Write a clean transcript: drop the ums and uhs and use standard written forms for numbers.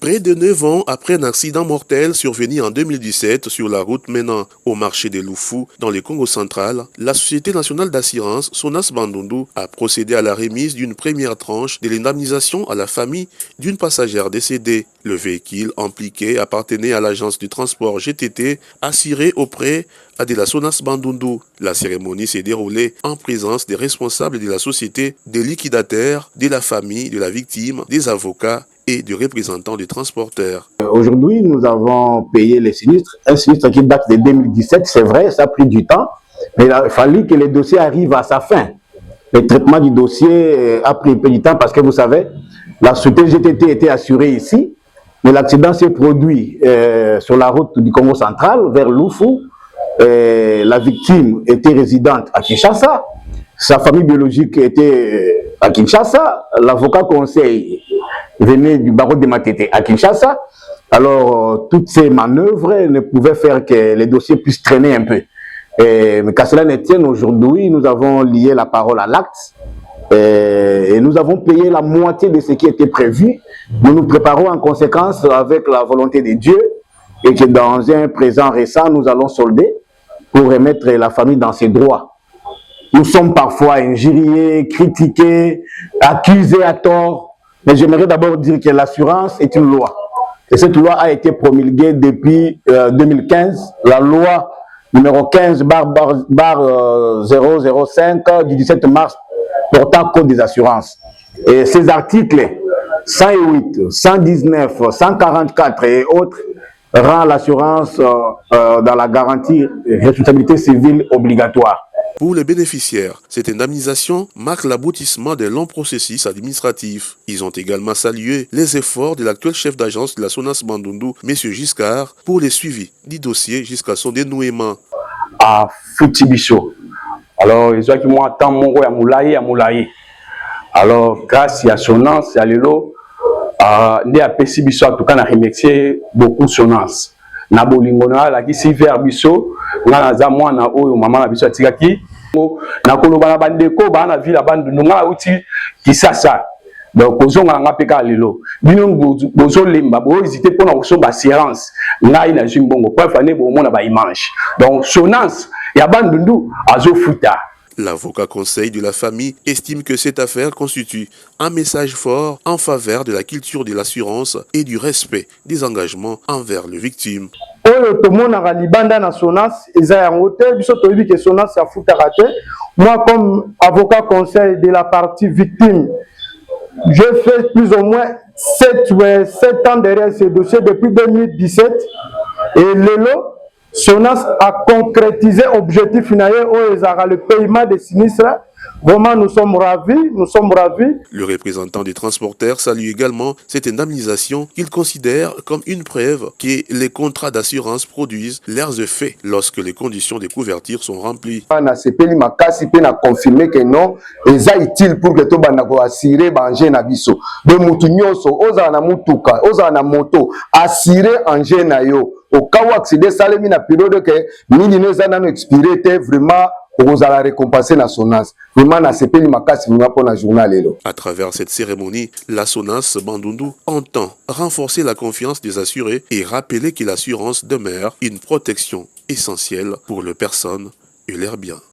Près de 9 ans après un accident mortel survenu en 2017 sur la route menant au marché de Loufou dans le Congo central, la Société nationale d'assurance Sonas Bandundu a procédé à la remise d'une première tranche de l'indemnisation à la famille d'une passagère décédée. Le véhicule impliqué appartenait à l'agence de transport GTT assurée auprès de la Sonas Bandundu. La cérémonie s'est déroulée en présence des responsables de la société, des liquidateurs, de la famille de la victime, des avocats et de représentants des transporteurs. Aujourd'hui, nous avons payé les sinistres. Un sinistre qui date de 2017, c'est vrai, ça a pris du temps, mais il a fallu que le dossier arrive à sa fin. Le traitement du dossier a pris un peu de temps parce que vous savez, la société GTT était assurée ici, mais l'accident s'est produit sur la route du Congo central vers Loufou. La victime était résidente à Kinshasa, sa famille biologique était à Kinshasa, l'avocat conseil venait du barreau de Matete à Kinshasa. Alors, toutes ces manœuvres ne pouvaient faire que les dossiers puissent traîner un peu. Mais qu'à cela ne tienne, aujourd'hui, nous avons lié la parole à l'acte et nous avons payé la moitié de ce qui était prévu. Nous nous préparons en conséquence avec la volonté de Dieu et que dans un présent récent, nous allons solder pour remettre la famille dans ses droits. Nous sommes parfois injuriés, critiqués, accusés à tort. Mais j'aimerais d'abord dire que l'assurance est une loi. Et cette loi a été promulguée depuis 2015, la loi numéro 15/005 du 17 mars portant code des assurances. Et ces articles 108, 119, 144 et autres rend l'assurance dans la garantie responsabilité civile obligatoire. Pour les bénéficiaires, cette indemnisation marque l'aboutissement d'un long processus administratif. Ils ont également salué les efforts de l'actuel chef d'agence de la Sonas Bandundu, M. Giscard, pour le suivi du dossier jusqu'à son dénouement. À Futibiso. Alors, ils ont dit moi, tant mon roi à Moulaye. Alors, grâce à Sonas, à Lelo, à Pessibiso, en tout cas, on a remercié beaucoup Sonas. Na bolingona la ki si vers biso ngana za mwana oyo mama na biso atikaki na koloba na bandeko ba na ville bandu nga uti kisasa donc kozonga nga peka lelo bino bozo lemba bo hésiter pour na kosomba assurance ngai na jimbongo kwa fane bo mona ba image donc Sonas ya bandundu azofuta. L'avocat conseil de la famille estime que cette affaire constitue un message fort en faveur de la culture de l'assurance et du respect des engagements envers les victimes. Moi, comme avocat conseil de la partie victime, je fais plus ou moins 7 ans derrière ce dossier depuis 2017 et Lelo Sonas a concrétisé l'objectif final le paiement des sinistres. Vraiment, nous sommes ravis. Le représentant des transporteurs salue également cette indemnisation qu'il considère comme une preuve que les contrats d'assurance produisent leurs effets lorsque les conditions de couverture sont remplies. On a confirmé que non, c'est utile pour que tout le monde assurer l'engin na biso. De mutunyoso, oza na mutuka, oza na moto, assurer engin na yo. Au cas où accéder salemi na période que mini nous avons expiré vraiment vous allez récompenser la Sonas. Vraiment na sepeli makasi vraiment pour la journée. À travers cette cérémonie, la Sonas Bandundu entend renforcer la confiance des assurés et rappeler que l'assurance demeure une protection essentielle pour les personnes et leurs biens.